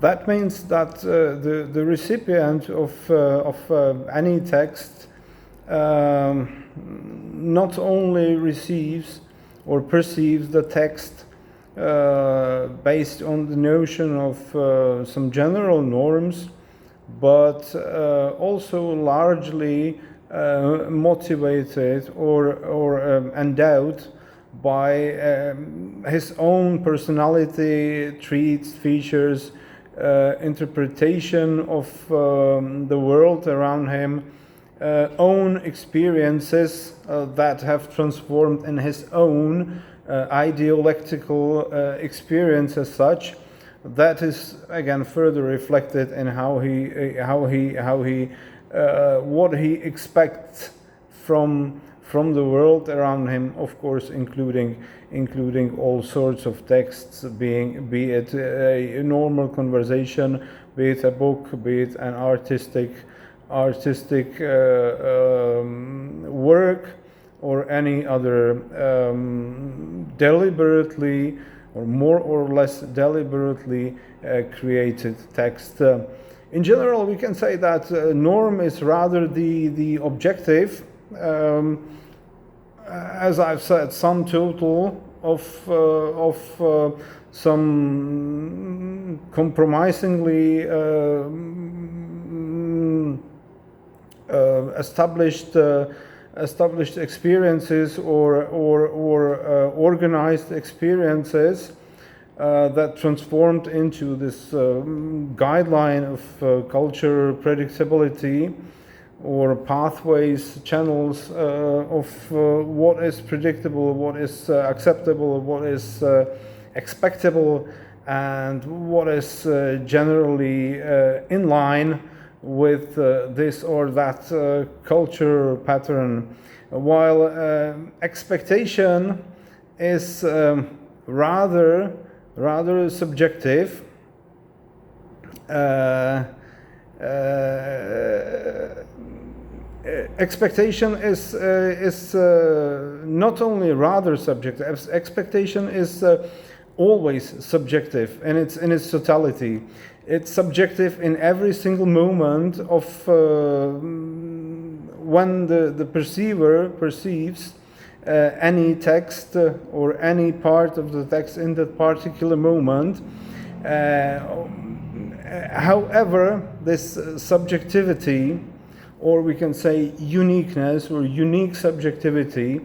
That means that the recipient of any text not only receives or perceives the text based on the notion of some general norms, but also largely motivated or endowed by his own personality, traits, features, interpretation of the world around him, own experiences that have transformed in his own idealectical experience as such. That is again further reflected in what he expects from the world around him, of course, including all sorts of texts, be it a normal conversation, be it a book, be it an artistic work, or any other deliberately or more or less deliberately created text. In general, we can say that norm is rather the objective, as I've said, sum total of some compromisingly established experiences or organized experiences that transformed into this guideline of culture predictability, or pathways, channels of what is predictable, what is acceptable, what is expectable, and what is generally in line with this or that culture pattern. While expectation is rather subjective, expectation is not only rather subjective. Expectation is always subjective in its totality. It's subjective in every single moment of when the perceiver perceives any text or any part of the text in that particular moment. However, this subjectivity, or we can say uniqueness or unique subjectivity,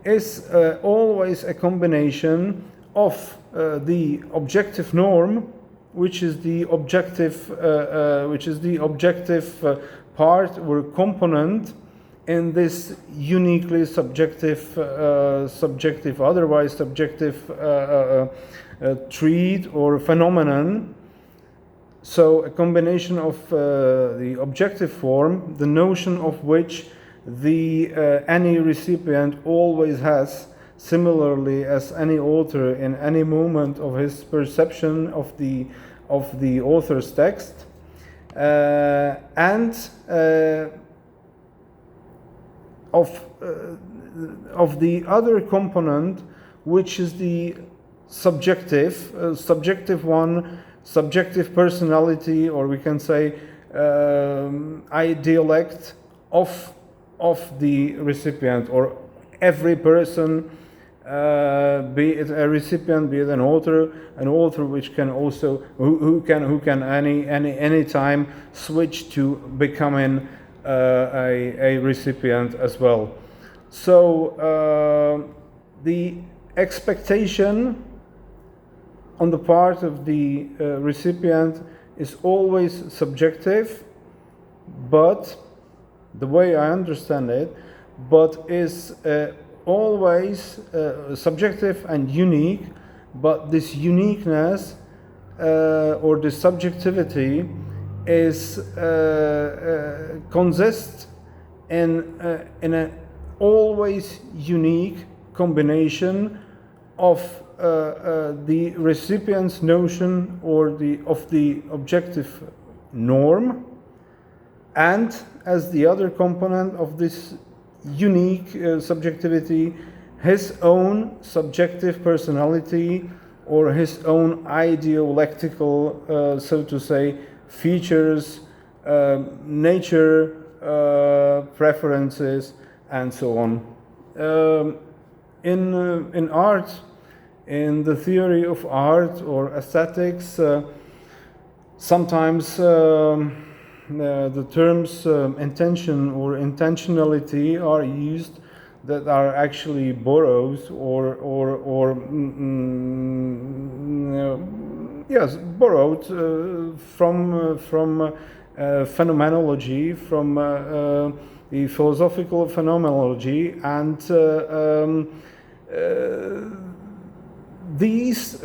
is always a combination of the objective norm, which is the objective part or component in this uniquely subjective, otherwise subjective trait or phenomenon. So a combination of the objective form, the notion of which any recipient always has, similarly as any author in any moment of his perception of the author's text, and of the other component, which is the subjective one, subjective personality, or we can say idealect of the recipient, or every person, be it a recipient, be it an author which can also who can any time switch to becoming a recipient as well. So the expectation on the part of the recipient is always subjective, but the way I understand it, but is always subjective and unique, but this uniqueness or the subjectivity is consists in an always unique combination of the recipient's notion or of the objective norm, and as the other component of this unique subjectivity, his own subjective personality or his own idealectical, so to say, features, nature, preferences, and so on. In art, in the theory of art or aesthetics, sometimes the terms intention or intentionality are used that are actually borrowed yes, borrowed from phenomenology, from the philosophical phenomenology, and these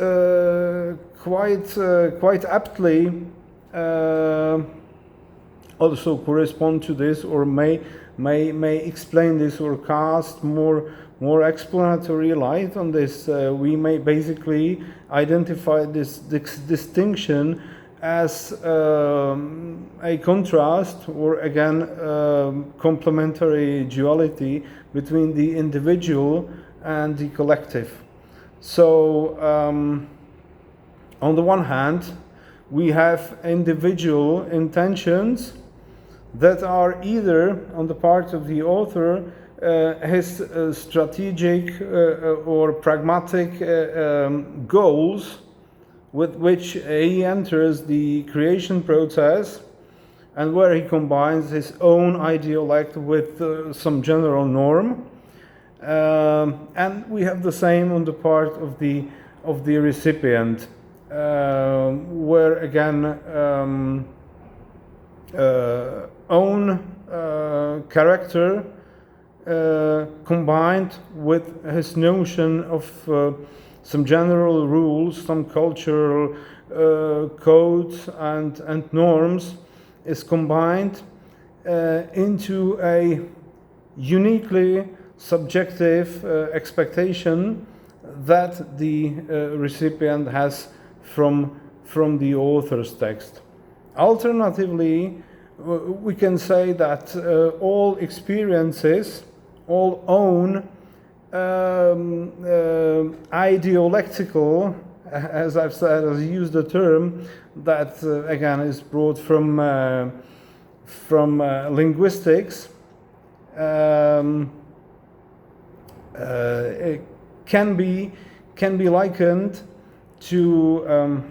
quite aptly also correspond to this, or may explain this, or cast more explanatory light on this. We may basically identify this distinction as a contrast, or again complementary duality between the individual and the collective. So on the one hand, we have individual intentions that are either on the part of the author his strategic or pragmatic goals with which he enters the creation process, and where he combines his own idealect with some general norm. And we have the same on the part of the recipient, where again own character combined with his notion of some general rules, some cultural codes and norms, is combined into a uniquely subjective expectation that the recipient has from the author's text. Alternatively, we can say that all experiences, all own idealectical, as I've said, as I used the term, that again is brought from linguistics, it can be likened to